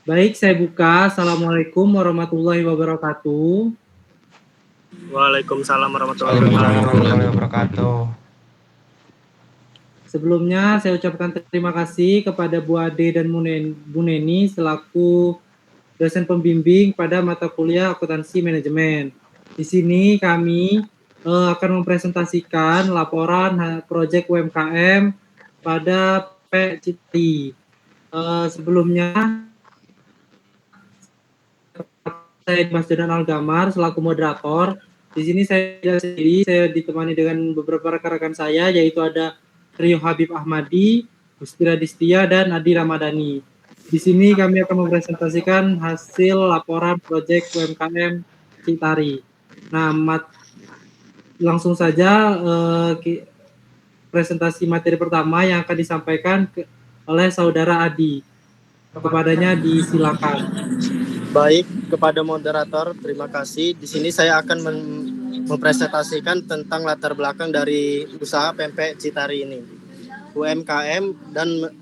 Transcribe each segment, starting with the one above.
Baik, saya buka. Assalamualaikum warahmatullahi wabarakatuh. Waalaikumsalam warahmatullahi Waalaikumsalam wabarakatuh. warahmatullahi wabarakatuh. Sebelumnya saya ucapkan terima kasih kepada Bu Ade dan Bu Neni selaku dosen pembimbing pada mata kuliah akuntansi manajemen. Di sini kami akan mempresentasikan laporan proyek UMKM pada PCTI. Sebelumnya saya Mas Jonan Algamar selaku moderator. Di sini saya ditemani dengan beberapa rekan-rekan saya, yaitu ada Rio Habib Ahmadi, Gusti Radistia, dan Adi Ramadhani. Di sini kami akan mempresentasikan hasil laporan proyek UMKM Citari. Nah, langsung saja presentasi materi pertama yang akan disampaikan oleh Saudara Adi. Kepadanya disilakan. Baik, kepada moderator, terima kasih. Di sini saya akan mempresentasikan tentang latar belakang dari usaha pempek Citari ini. UMKM dan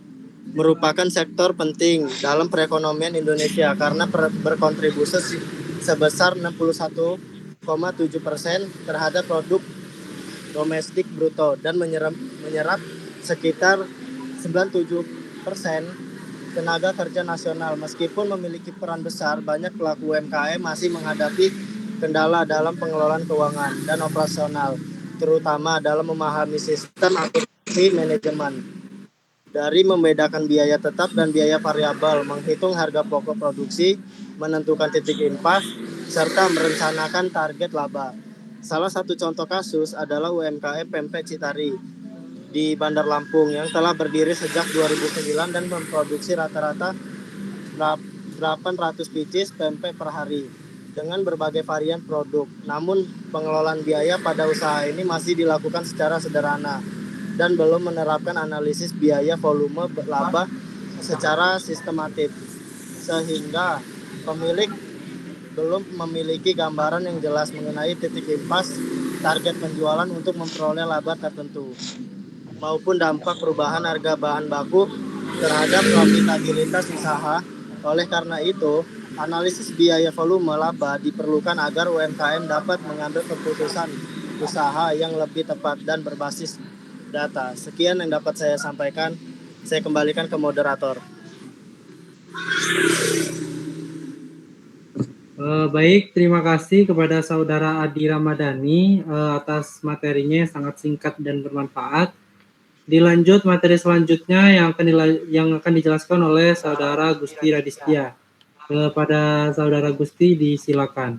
merupakan sektor penting dalam perekonomian Indonesia karena berkontribusi sebesar 61,7% terhadap produk domestik bruto dan menyerap sekitar 97% tenaga kerja nasional. Meskipun memiliki peran besar, banyak pelaku UMKM masih menghadapi kendala dalam pengelolaan keuangan dan operasional, terutama dalam memahami sistem akuntansi manajemen. Dari membedakan biaya tetap dan biaya variabel, menghitung harga pokok produksi, menentukan titik impas, serta merencanakan target laba. Salah satu contoh kasus adalah UMKM Pempek Citari di Bandar Lampung yang telah berdiri sejak 2009 dan memproduksi rata-rata 800 pieces pempek per hari dengan berbagai varian produk. Namun pengelolaan biaya pada usaha ini masih dilakukan secara sederhana dan belum menerapkan analisis biaya volume laba secara sistematis, sehingga pemilik belum memiliki gambaran yang jelas mengenai titik impas target penjualan untuk memperoleh laba tertentu maupun dampak perubahan harga bahan baku terhadap profitabilitas usaha. Oleh karena itu, analisis biaya volume laba diperlukan agar UMKM dapat mengambil keputusan usaha yang lebih tepat dan berbasis data. Sekian yang dapat saya sampaikan. Saya kembalikan ke moderator. Baik, terima kasih kepada Saudara Adi Ramadhani atas materinya yang sangat singkat dan bermanfaat. Dilanjut materi selanjutnya yang akan dijelaskan oleh Saudara Gusti Radistia. Kepada Saudara Gusti disilakan.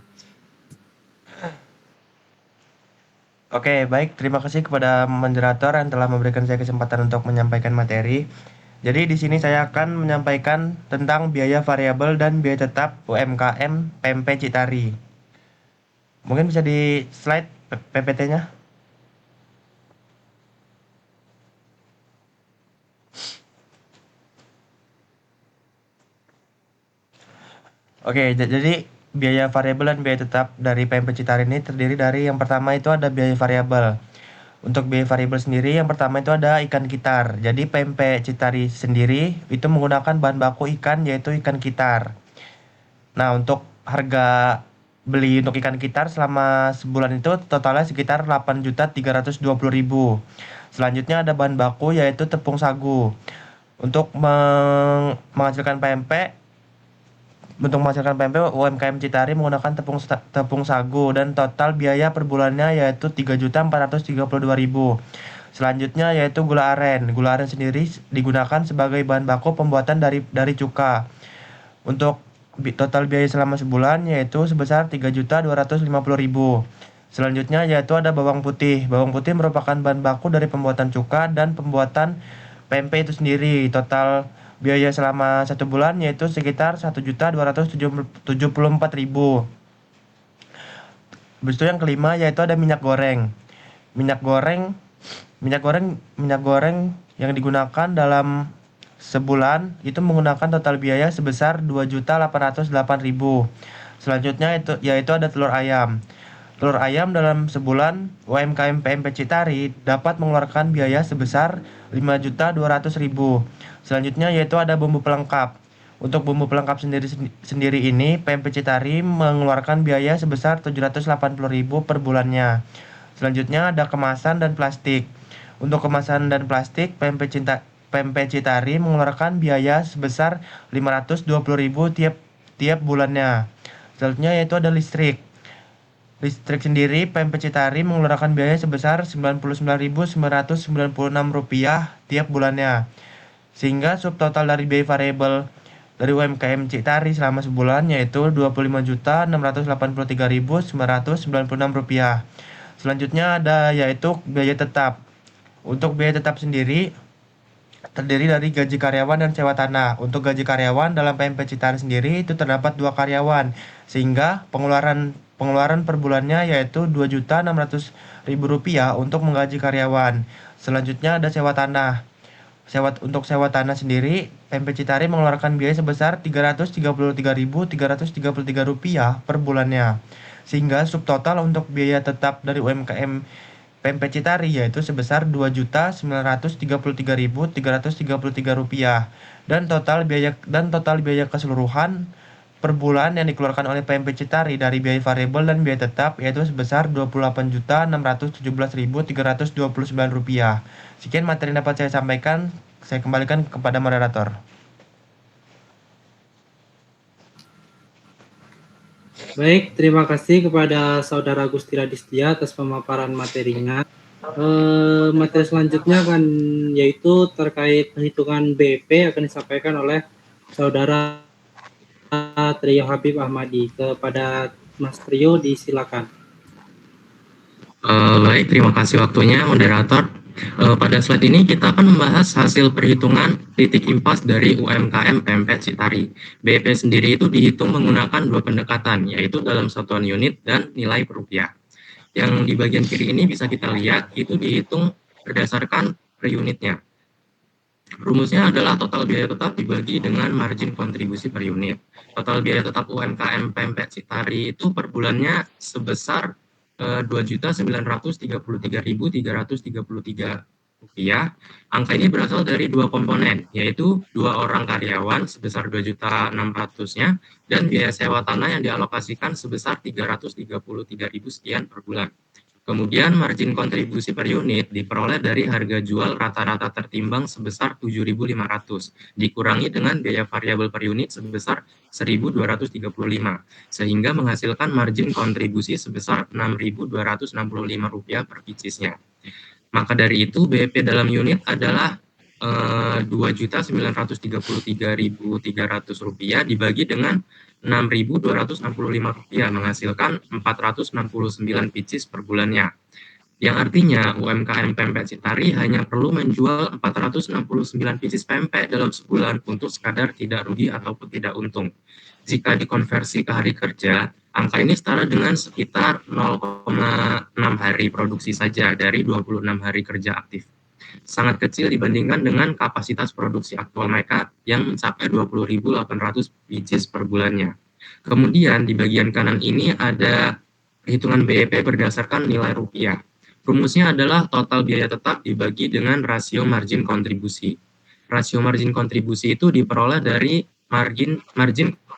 Oke, baik. Terima kasih kepada moderator yang telah memberikan saya kesempatan untuk menyampaikan materi. Jadi di sini saya akan menyampaikan tentang biaya variabel dan biaya tetap UMKM Pempek Citari. Mungkin bisa di slide PPT-nya. Oke, jadi biaya variabel dan biaya tetap dari pempek Citari ini terdiri dari yang pertama itu ada biaya variabel. Untuk biaya variabel sendiri yang pertama itu ada ikan kitar. Jadi pempek Citari sendiri itu menggunakan bahan baku ikan yaitu ikan kitar. Nah, untuk harga beli untuk ikan kitar selama sebulan itu totalnya sekitar 8.320.000. Selanjutnya ada bahan baku yaitu tepung sagu. Untuk menghasilkan pempek UMKM Citari menggunakan tepung sagu dan total biaya per bulannya yaitu 3.432.000. Selanjutnya yaitu gula aren. Gula aren sendiri digunakan sebagai bahan baku pembuatan dari cuka. Untuk total biaya selama sebulan yaitu sebesar 3.250.000. Selanjutnya yaitu ada bawang putih. Bawang putih merupakan bahan baku dari pembuatan cuka dan pembuatan pempek itu sendiri. Total biaya selama 1 bulan yaitu sekitar 1.274.000. Habis itu yang kelima yaitu ada minyak goreng. Minyak goreng yang digunakan dalam sebulan itu menggunakan total biaya sebesar 2.808.000. Selanjutnya yaitu ada telur ayam. Telur ayam dalam sebulan UMKM PMP Citari dapat mengeluarkan biaya sebesar 5.200.000. Selanjutnya yaitu ada bumbu pelengkap. Untuk bumbu pelengkap sendiri ini, PMP Citari mengeluarkan biaya sebesar 780.000 per bulannya. Selanjutnya ada kemasan dan plastik. Untuk kemasan dan plastik, PMP Citari mengeluarkan biaya sebesar 520.000 tiap bulannya. Selanjutnya yaitu ada listrik. Listrik sendiri, PMP Citari mengeluarkan biaya sebesar Rp99.996 tiap bulannya. Sehingga subtotal dari biaya variabel dari UMKM Citari selama sebulan yaitu Rp25.683.996. Selanjutnya ada yaitu biaya tetap. Untuk biaya tetap sendiri terdiri dari gaji karyawan dan sewa tanah. Untuk gaji karyawan dalam PMP Citari sendiri itu terdapat 2 karyawan, sehingga pengeluaran per bulannya yaitu Rp2.600.000 untuk menggaji karyawan. Selanjutnya ada sewa tanah. Untuk sewa tanah sendiri, PMP Citari mengeluarkan biaya sebesar Rp333.333 per bulannya. Sehingga subtotal untuk biaya tetap dari UMKM PMP Citari yaitu sebesar Rp2.933.333 dan total biaya keseluruhan per bulan yang dikeluarkan oleh PMP Citari dari biaya variabel dan biaya tetap yaitu sebesar Rp28.617.329. Sekian materi yang dapat saya sampaikan. Saya kembalikan kepada moderator. Baik, terima kasih kepada Saudara Gustira Distia atas pemaparan materinya. Materi selanjutnya akan yaitu terkait perhitungan BP akan disampaikan oleh Saudara Trio Habib Ahmadi. Kepada Mas Trio disilakan. Baik, terima kasih waktunya moderator. Pada slide ini kita akan membahas hasil perhitungan titik impas dari UMKM PMP Citari. BEP sendiri itu dihitung menggunakan 2 pendekatan, yaitu dalam satuan unit dan nilai per rupiah. Yang di bagian kiri ini bisa kita lihat itu dihitung berdasarkan per unitnya. Rumusnya adalah total biaya tetap dibagi dengan margin kontribusi per unit. Total biaya tetap UMKM PMP Citari itu per bulannya sebesar Rp2.933.333. Angka ini berasal dari 2 komponen, yaitu 2 orang karyawan sebesar Rp2.600.000-nya dan biaya sewa tanah yang dialokasikan sebesar Rp333.000 sekian per bulan. Kemudian margin kontribusi per unit diperoleh dari harga jual rata-rata tertimbang sebesar Rp7.500, dikurangi dengan biaya variabel per unit sebesar Rp1.235, sehingga menghasilkan margin kontribusi sebesar Rp6.265 per pieces-nya. Maka dari itu BEP dalam unit adalah Rp2.933.300 dibagi dengan Rp6.265 menghasilkan 469 pieces per bulannya. Yang artinya UMKM PMP Citari hanya perlu menjual 469 pieces pempek dalam sebulan untuk sekadar tidak rugi ataupun tidak untung. Jika dikonversi ke hari kerja, angka ini setara dengan sekitar 0,6 hari produksi saja dari 26 hari kerja aktif. Sangat kecil dibandingkan dengan kapasitas produksi aktual mereka yang mencapai 20.800 pieces per bulannya. Kemudian di bagian kanan ini ada perhitungan BEP berdasarkan nilai rupiah. Rumusnya adalah total biaya tetap dibagi dengan rasio margin kontribusi. Rasio margin kontribusi itu diperoleh dari margin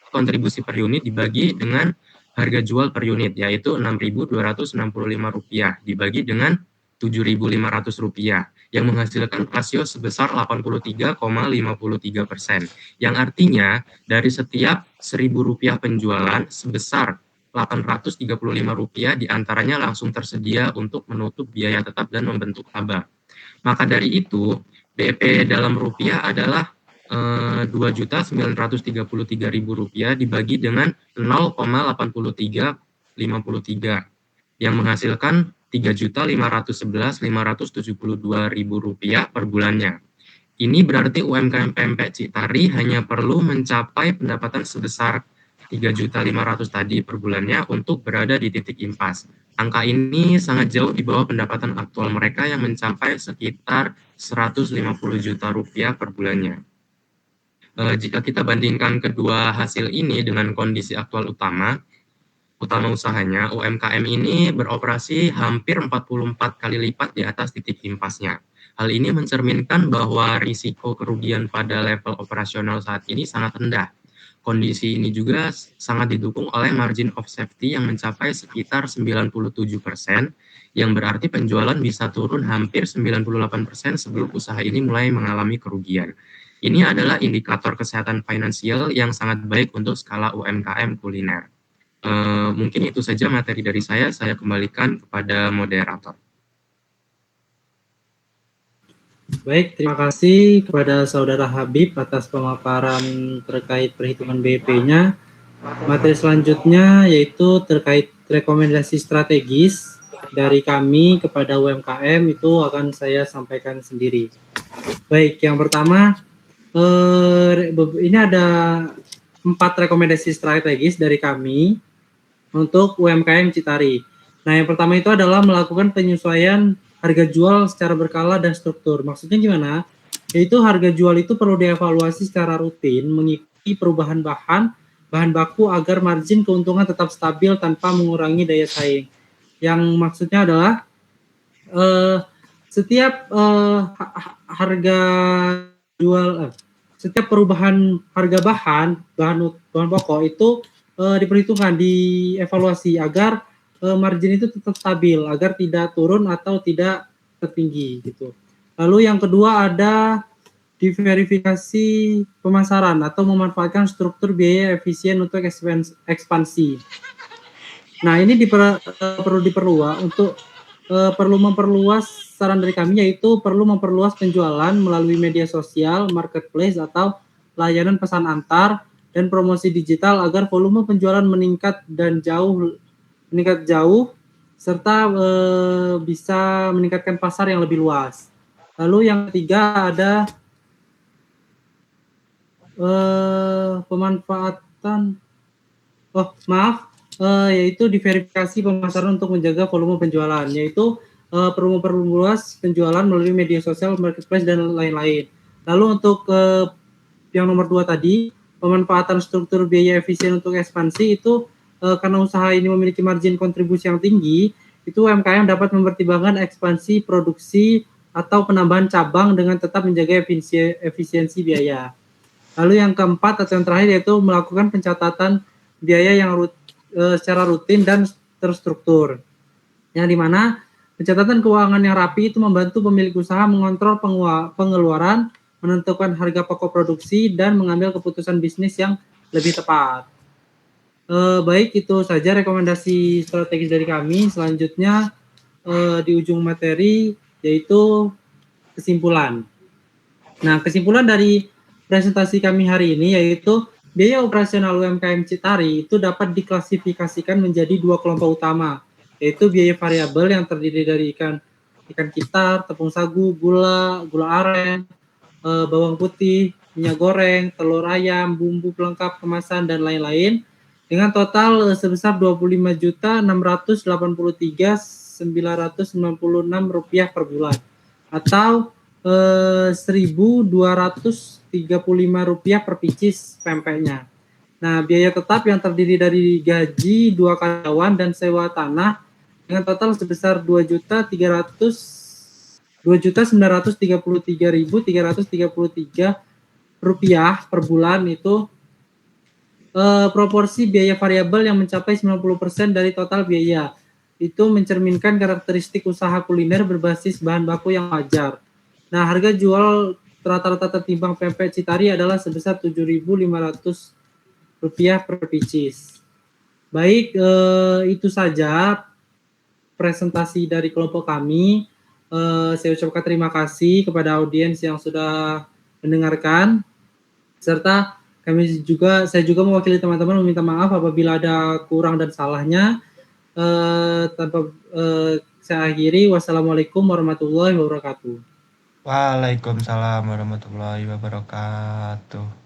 kontribusi per unit dibagi dengan harga jual per unit, yaitu Rp6.265 dibagi dengan Rp7.500 yang menghasilkan rasio sebesar 83,53%. Yang artinya dari setiap Rp1.000 penjualan sebesar Rp835 diantaranya langsung tersedia untuk menutup biaya tetap dan membentuk laba. Maka dari itu BEP dalam rupiah adalah Rp2.933.000 dibagi dengan 0,8353 yang menghasilkan Rp3.511.572.000 per bulannya. Ini berarti UMKM PMP Citari hanya perlu mencapai pendapatan sebesar 3.500.000 tadi per bulannya untuk berada di titik impas. Angka ini sangat jauh di bawah pendapatan aktual mereka yang mencapai sekitar Rp150 juta per bulannya. Jika kita bandingkan kedua hasil ini dengan kondisi aktual utama, utama usahanya, UMKM ini beroperasi hampir 44 kali lipat di atas titik impasnya. Hal ini mencerminkan bahwa risiko kerugian pada level operasional saat ini sangat rendah. Kondisi ini juga sangat didukung oleh margin of safety yang mencapai sekitar 97%, yang berarti penjualan bisa turun hampir 98% sebelum usaha ini mulai mengalami kerugian. Ini adalah indikator kesehatan finansial yang sangat baik untuk skala UMKM kuliner. Mungkin itu saja materi dari saya kembalikan kepada moderator. Baik, terima kasih kepada Saudara Habib atas pemaparan terkait perhitungan BEP-nya. Materi selanjutnya yaitu terkait rekomendasi strategis dari kami kepada UMKM, itu akan saya sampaikan sendiri. Baik, yang pertama, ini ada 4 rekomendasi strategis dari kami untuk UMKM Citari. Nah, yang pertama itu adalah melakukan penyesuaian harga jual secara berkala dan struktur. Maksudnya gimana? Yaitu harga jual itu perlu dievaluasi secara rutin mengikuti perubahan bahan baku agar margin keuntungan tetap stabil tanpa mengurangi daya saing. Yang maksudnya adalah setiap harga jual setiap perubahan harga bahan pokok itu diperhitungkan, dievaluasi agar margin itu tetap stabil, agar tidak turun atau tidak tertinggi gitu. Lalu yang kedua ada diverifikasi pemasaran atau memanfaatkan struktur biaya efisien untuk ekspansi. Nah, ini perlu diperluas untuk perlu memperluas, saran dari kami yaitu perlu memperluas penjualan melalui media sosial, marketplace atau layanan pesan antar dan promosi digital agar volume penjualan meningkat jauh serta bisa meningkatkan pasar yang lebih luas. Lalu yang ketiga ada yaitu diverifikasi pemasaran untuk menjaga volume penjualan, yaitu perlu memperluas penjualan melalui media sosial, marketplace dan lain-lain. Lalu untuk yang nomor 2 tadi, pemanfaatan struktur biaya efisien untuk ekspansi itu karena usaha ini memiliki margin kontribusi yang tinggi, itu UMKM dapat mempertimbangkan ekspansi produksi atau penambahan cabang dengan tetap menjaga efisiensi biaya. Lalu yang keempat atau yang terakhir yaitu melakukan pencatatan biaya yang secara rutin dan terstruktur. Yang dimana pencatatan keuangan yang rapi itu membantu pemilik usaha mengontrol pengeluaran, menentukan harga pokok produksi, dan mengambil keputusan bisnis yang lebih tepat. Baik, itu saja rekomendasi strategis dari kami. Selanjutnya di ujung materi yaitu kesimpulan. Nah, kesimpulan dari presentasi kami hari ini yaitu biaya operasional UMKM Citari itu dapat diklasifikasikan menjadi 2 kelompok utama, yaitu biaya variabel yang terdiri dari ikan kitar, tepung sagu, gula aren, bawang putih, minyak goreng, telur ayam, bumbu pelengkap kemasan dan lain-lain, dengan total sebesar Rp25.633.996 per bulan atau Rp1.235 per pieces pempeknya. Nah, biaya tetap yang terdiri dari gaji 2 karyawan dan sewa tanah dengan total sebesar Rp2.933.333 per bulan, itu proporsi biaya variabel yang mencapai 90% dari total biaya. Itu mencerminkan karakteristik usaha kuliner berbasis bahan baku yang wajar. Nah, harga jual rata-rata tertimbang pempek Citari adalah sebesar Rp7.500 per pieces. Baik, itu saja presentasi dari kelompok kami. Saya ucapkan terima kasih kepada audiens yang sudah mendengarkan, serta saya juga mewakili teman-teman meminta maaf apabila ada kurang dan salahnya. Saya akhiri. Wassalamualaikum warahmatullahi wabarakatuh. Waalaikumsalam warahmatullahi wabarakatuh.